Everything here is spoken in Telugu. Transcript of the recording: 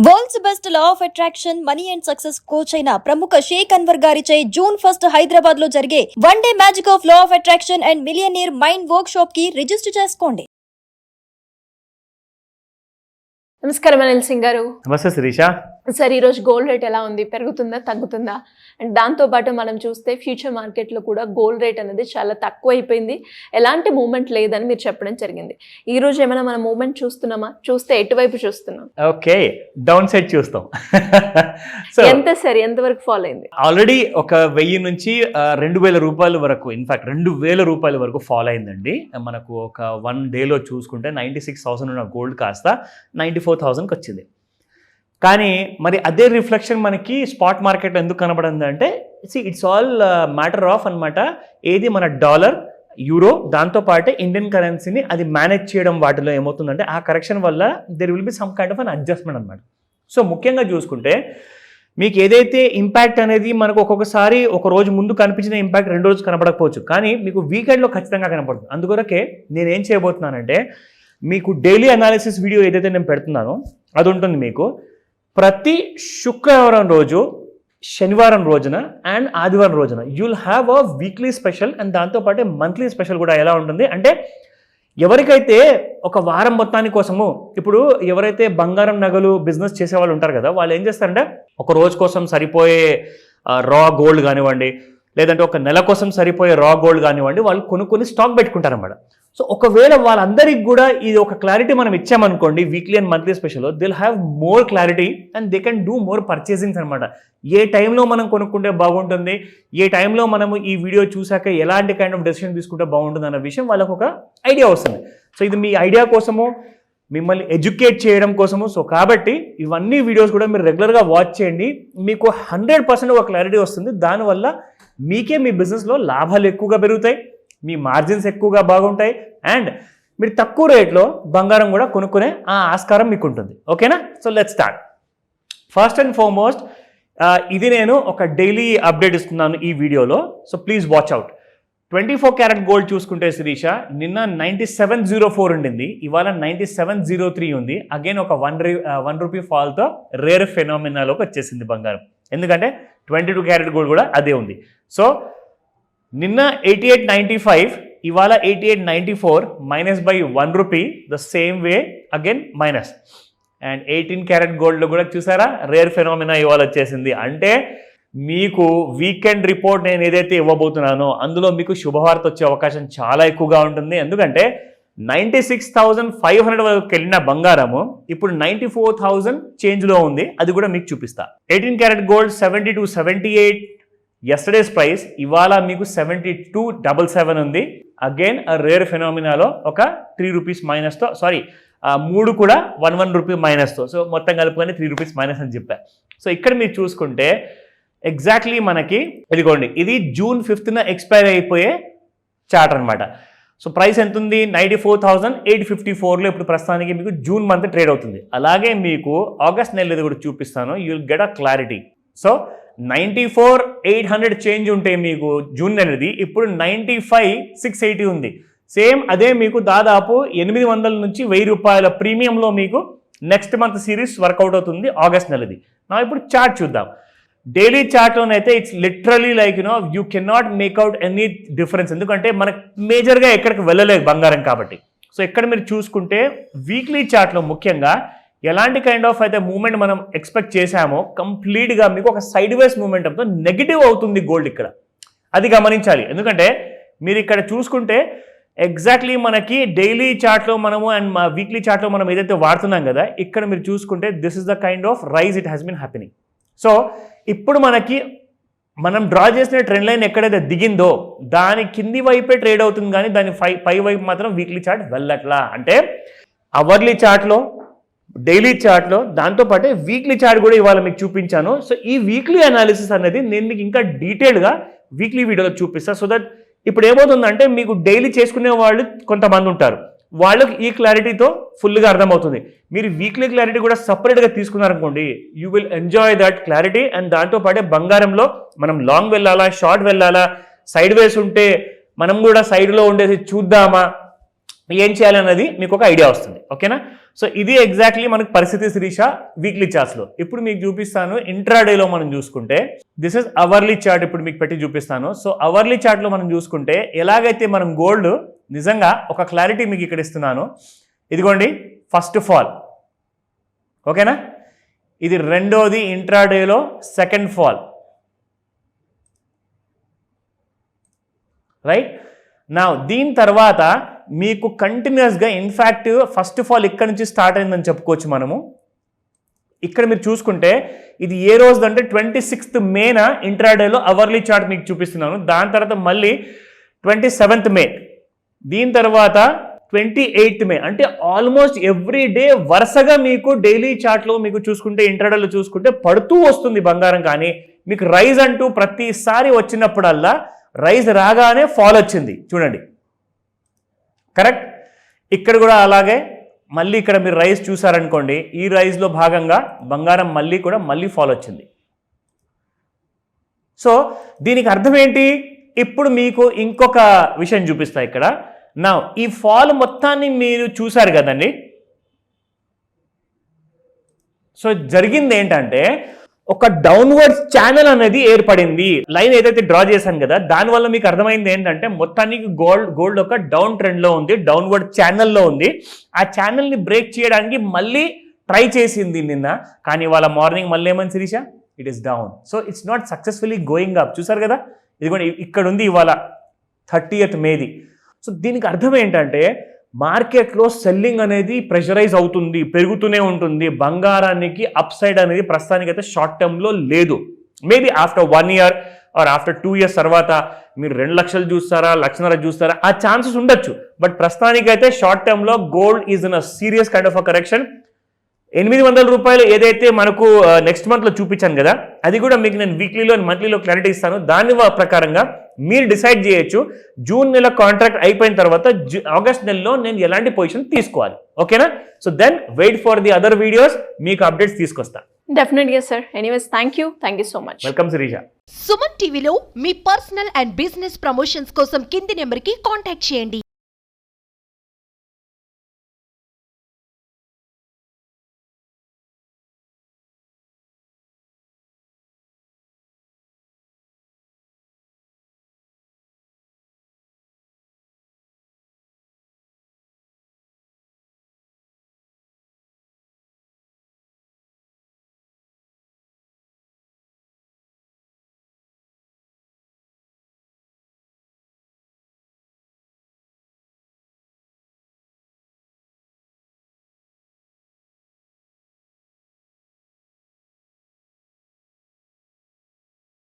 World's best law of attraction money and success coach అయిన ప్రముఖ షేక్ అన్వర్ గారిచే జూన్ 1 హైదరాబాద్ లో జరిగే one day magic of law of attraction and millionaire mind work shop కి రిజిస్టర్ చేసుకోండి. నమస్కారం అనిల్ సింగ్ గారు. నమస్తే శిరీష. సార్, ఈరోజు గోల్డ్ రేట్ ఎలా ఉంది? పెరుగుతుందా, తగ్గుతుందా? అండ్ దాంతోపాటు మనం చూస్తే ఫ్యూచర్ మార్కెట్లో కూడా గోల్డ్ రేట్ అనేది చాలా తక్కువ అయిపోయింది, ఎలాంటి మూవ్మెంట్ లేదని మీరు చెప్పడం జరిగింది. ఈ రోజు ఏమైనా మనం మూవ్మెంట్ చూస్తున్నామా? చూస్తే ఎటువైపు చూస్తున్నాం? ఓకే, డౌన్ సైడ్ చూస్తాం. ఎంత సార్, ఎంతవరకు ఫాల్ అయింది? ఆల్రెడీ ఒక 1000 నుంచి 2000 రూపాయల వరకు, ఇన్ఫాక్ట్ 2000 రూపాయల వరకు ఫాల్ అయిందండి. మనకు ఒక 1 డేలో చూసుకుంటే 96,000 ఉన్న గోల్డ్ కాస్త 94,000కి వచ్చింది. కానీ మరి అదే రిఫ్లెక్షన్ మనకి స్పాట్ మార్కెట్ ఎందుకు కనబడింది అంటే, ఇట్స్ ఆల్ మ్యాటర్ ఆఫ్ అనమాట. ఏది మన డాలర్, యూరో, దాంతోపాటు ఇండియన్ కరెన్సీని అది మేనేజ్ చేయడం వాటిలో ఏమవుతుందంటే ఆ కరెక్షన్ వల్ల there will be some kind of an adjustment అనమాట. సో ముఖ్యంగా చూసుకుంటే మీకు ఏదైతే ఇంపాక్ట్ అనేది మనకు ఒక్కొక్కసారి ఒక రోజు ముందు కనిపించిన ఇంపాక్ట్ 2 రోజులు కనపడకపోవచ్చు, కానీ మీకు వీకెండ్లో ఖచ్చితంగా కనపడుతుంది. అందుకొరకే నేనేం చేయబోతున్నానంటే, మీకు డైలీ అనాలిసిస్ వీడియో ఏదైతే నేను పెడుతున్నానో అది ఉంటుంది మీకు ప్రతి శుక్రవారం రోజు, శనివారం రోజున అండ్ ఆదివారం రోజున you will have a weekly special and దాంతోపాటు మంత్లీ స్పెషల్ కూడా. ఎలా ఉంటుంది అంటే, ఎవరికైతే ఒక వారం మొత్తాని కోసము, ఇప్పుడు ఎవరైతే బంగారం నగలు బిజినెస్ చేసే వాళ్ళు ఉంటారు కదా, వాళ్ళు ఏం చేస్తారంటే ఒక రోజు కోసం సరిపోయే రా గోల్డ్ కానివ్వండి, లేదంటే ఒక నెల కోసం సరిపోయే రా గోల్డ్ కానివ్వండి, వాళ్ళు కొనుక్కొని స్టాక్ పెట్టుకుంటారన్నమాట. సో ఒకవేళ వాళ్ళందరికీ కూడా ఇది ఒక క్లారిటీ మనం ఇచ్చామనుకోండి, weekly and monthly special, they'll have more clarity and they can do more purchasings అనమాట. ఏ టైంలో మనం కొనుక్కుంటే బాగుంటుంది, ఏ టైంలో మనము ఈ వీడియో చూసాక ఎలాంటి కైండ్ ఆఫ్ డెసిషన్ తీసుకుంటే బాగుంటుంది అన్న విషయం వాళ్ళకు ఒక ఐడియా వస్తుంది. సో ఇది మీ ఐడియా కోసము, మిమ్మల్ని ఎడ్యుకేట్ చేయడం కోసము. సో కాబట్టి ఇవన్నీ వీడియోస్ కూడా మీరు రెగ్యులర్గా వాచ్ చేయండి, మీకు 100% ఒక క్లారిటీ వస్తుంది. దానివల్ల మీకే మీ బిజినెస్లో లాభాలు ఎక్కువగా పెరుగుతాయి, మీ మార్జిన్స్ ఎక్కువగా బాగుంటాయి అండ్ మీరు తక్కువ రేట్లో బంగారం కూడా కొనుక్కునే ఆ ఆస్కారం మీకు ఉంటుంది. ఓకేనా? So let's start. First and foremost, ఇది నేను ఒక డైలీ అప్డేట్ ఇస్తున్నాను ఈ వీడియోలో. So please watch out. 24 carat gold చూసుకుంటే శిరీష, నిన్న 9704 ఉండింది, ఇవాళ 9703 ఉంది. అగైన్ ఒక 1 రూపీ ఫాల్తో రేర్ ఫెనామినాలోకి వచ్చేసింది బంగారం. ఎందుకంటే 22 క్యారెట్ గోల్డ్ కూడా అదే ఉంది. సో నిన్న 8895, ఇవాళ 8894, minus by 1 rupee, the same way again minus. And 18 carrot గోల్డ్లో కూడా చూసారా రేర్ ఫెనామినా ఇవాళ వచ్చేసింది. అంటే మీకు వీకెండ్ రిపోర్ట్ నేను ఏదైతే ఇవ్వబోతున్నానో అందులో మీకు శుభవార్త వచ్చే అవకాశం చాలా ఎక్కువగా ఉంటుంది. ఎందుకంటే 96,500 వరకు వెళ్ళిన బంగారము ఇప్పుడు 94,000 చేంజ్లో ఉంది. అది కూడా మీకు చూపిస్తా. 18 క్యారెట్ గోల్డ్ 7278 ఎస్టర్డేస్ ప్రైస్, ఇవాళ మీకు 7277 ఉంది. అగైన్ రేర్ ఫెనామినాలో ఒక 3 రూపీస్ మైనస్తో, సారీ 3 కూడా 1 రూపీ మైనస్తో, సో మొత్తం కలుపుకొని 3 రూపీస్ మైనస్ అని చెప్పా. సో ఇక్కడ మీరు చూసుకుంటే ఎగ్జాక్ట్లీ మనకి ఇదిగోండి, ఇది జూన్ 5న ఎక్స్పైర్ అయిపోయే చార్ట్ అనమాట. సో ప్రైస్ ఎంత ఉంది? 94,854లో ఇప్పుడు ప్రస్తుతానికి మీకు జూన్ మంత్ ట్రేడ్ అవుతుంది. అలాగే మీకు ఆగస్ట్ నెల కూడా చూపిస్తాను, you will get a clarity. So 94,800 change ఉంటే మీకు జూన్ నెలది, ఇప్పుడు 95,680 ఉంది. సేమ్ అదే మీకు దాదాపు 800 నుంచి 1000 రూపాయల ప్రీమియంలో మీకు నెక్స్ట్ మంత్ సిరీస్ వర్కౌట్ అవుతుంది ఆగస్ట్ నెలది. నా ఇప్పుడు చార్ట్ చూద్దాం. డైలీ చార్ట్లోనైతే it's literally like you can not make out any difference, ఎందుకంటే మనకు మేజర్గా ఎక్కడికి వెళ్ళలేదు బంగారం కాబట్టి. సో ఇక్కడ మీరు చూసుకుంటే వీక్లీ చార్ట్లో ముఖ్యంగా ఎలాంటి కైండ్ ఆఫ్ అయితే మూవ్మెంట్ మనం ఎక్స్పెక్ట్ చేశామో కంప్లీట్గా మీకు ఒక సైడ్ వేస్ మూవ్మెంట్తో నెగిటివ్ అవుతుంది గోల్డ్. ఇక్కడ అది గమనించాలి, ఎందుకంటే మీరు ఇక్కడ చూసుకుంటే ఎగ్జాక్ట్లీ మనకి డైలీ చార్ట్లో మనము అండ్ మా వీక్లీ చార్ట్లో మనం ఏదైతే వాడుతున్నాం కదా, ఇక్కడ మీరు చూసుకుంటే this is the kind of rise it has been happening. So ఇప్పుడు మనకి మనం డ్రా చేసిన ట్రెండ్ లైన్ ఎక్కడైతే దిగిందో దాని కింది వైపే ట్రేడ్ అవుతుంది, కానీ దాని పై వైపు మాత్రం వీక్లీ చార్ట్ వెళ్ళట్లా. అంటే అవర్లీ చార్ట్లో, డైలీ చార్ట్లో, దాంతోపాటు వీక్లీ చార్ట్ కూడా ఇవాళ మీకు చూపించాను. సో ఈ వీక్లీ అనాలిసిస్ అనేది నేను మీకు ఇంకా డీటెయిల్గా వీక్లీ వీడియోలో చూపిస్తాను. సో దట్ ఇప్పుడు ఏమవుతుందంటే మీకు డైలీ చేసుకునే వాళ్ళు కొంతమంది ఉంటారు, వాళ్ళకి ఈ క్లారిటీతో ఫుల్గా అర్థమవుతుంది. మీరు వీక్లీ క్లారిటీ కూడా సపరేట్గా తీసుకున్నారనుకోండి, you will enjoy that clarity. And దాంతోపాటే బంగారంలో మనం లాంగ్ వెళ్ళాలా, షార్ట్ వెళ్ళాలా, సైడ్ వేస్ ఉంటే మనం కూడా సైడ్లో ఉండేసి చూద్దామా, ఏం చేయాలన్నది మీకు ఒక ఐడియా వస్తుంది. ఓకేనా? సో ఇది ఎగ్జాక్ట్లీ మనకు పరిస్థితి శిరీష వీక్లీ చార్ట్స్లో. ఇప్పుడు మీకు చూపిస్తాను ఇంట్రాడేలో మనం చూసుకుంటే దిస్ ఇస్ అవర్లీ చార్ట్. ఇప్పుడు మీకు పెట్టి చూపిస్తాను. సో అవర్లీ చార్ట్లో మనం చూసుకుంటే ఎలాగైతే మనం గోల్డ్ నిజంగా ఒక క్లారిటీ మీకు ఇక్కడ ఇస్తున్నాను. ఇదిగోండి ఫస్ట్ ఫాల్, ఓకేనా? ఇది రెండోది ఇంట్రాడేలో సెకండ్ ఫాల్, రైట్? నా దీని తర్వాత మీకు కంటిన్యూస్గా ఇన్ఫ్యాక్ట్ ఫస్ట్ ఆఫ్ ఆల్ ఇక్కడ నుంచి స్టార్ట్ అయిందని చెప్పుకోవచ్చు మనము. ఇక్కడ మీరు చూసుకుంటే ఇది ఏ రోజు అంటే 26th మేన ఇంట్రాడేలో అవర్లీ చార్ట్ మీకు చూపిస్తున్నాను. దాని తర్వాత మళ్ళీ 27th మే, దీని తర్వాత 28th మే. అంటే ఆల్మోస్ట్ ఎవ్రీ డే వరుసగా మీకు డైలీ చార్ట్లో మీకు చూసుకుంటే ఇంట్రాడేలో చూసుకుంటే పడుతూ వస్తుంది బంగారం. కానీ మీకు రైజ్ అంటూ ప్రతిసారి వచ్చినప్పుడల్లా రైజ్ రాగానే ఫాల్ వచ్చింది చూడండి, కరెక్ట్? ఇక్కడ కూడా అలాగే మళ్ళీ ఇక్కడ మీరు రైజ్ చూసారనుకోండి, ఈ రైజ్లో భాగంగా బంగారం మళ్ళీ ఫాల్ వచ్చింది. సో దీనికి అర్థం ఏంటి? ఇప్పుడు మీకు ఇంకొక విషయం చూపిస్తా ఇక్కడ. నా ఈ ఫాల్ మొత్తాన్ని మీరు చూసారు కదండి. సో జరిగింది ఏంటంటే ఒక డౌన్వర్డ్ ఛానల్ అనేది ఏర్పడింది. లైన్ ఏదైతే డ్రా చేశాను కదా దానివల్ల మీకు అర్థమైంది ఏంటంటే మొత్తానికి గోల్డ్ ఒక డౌన్ ట్రెండ్లో ఉంది, డౌన్వర్డ్ ఛానల్లో ఉంది. ఆ ఛానల్ని బ్రేక్ చేయడానికి మళ్ళీ ట్రై చేసింది నిన్న, కానీ వాళ్ళ మార్నింగ్ మళ్ళీ ఏమని Shirisha? It is down. So it's not successfully going up. చూసారు కదా, ఇది కూడా ఇక్కడ ఉంది ఇవాళ 30th మేది. సో దీనికి అర్థం ఏంటంటే మార్కెట్లో సెల్లింగ్ అనేది ప్రెషరైజ్ అవుతుంది, పెరుగుతూనే ఉంటుంది. బంగారానికి అప్ సైడ్ అనేది ప్రస్తుతానికైతే షార్ట్ టర్మ్లో లేదు. Maybe after 1 year or after 2 years తర్వాత మీరు 2 లక్షలు చూస్తారా, 1.5 లక్షలు చూస్తారా, ఆ ఛాన్సెస్ ఉండొచ్చు. బట్ ప్రస్తుతానికైతే షార్ట్ టర్మ్లో gold is in a serious kind of a correction. 800 రూపాయలు ఏదైతే మనకు నెక్స్ట్ మంత్లో చూపించాను కదా, అది కూడా మీకు నేను వీక్లీలో మంత్లీలో క్లారిటీ ఇస్తాను. దాని ప్రకారంగా మీరు డిసైడ్ చేయొచ్చు జూన్ నెల కాంట్రాక్ట్ అయిపోయిన తర్వాత ఆగస్ట్ నెలలో నేను ఎలాంటి పొజిషన్ తీసుకోవాలి. ఓకేనా? So then wait for the other videos, మీకు అప్డేట్స్ తీసుకొస్తా. డెఫినెట్గా sir. Anyways thank you so much. Welcome Shirisha. Suman టీవీలో మీ పర్సనల్ అండ్ బిజినెస్ ప్రమోషన్స్ కోసం కింది నెంబర్కి కాంటాక్ట్ చేయండి.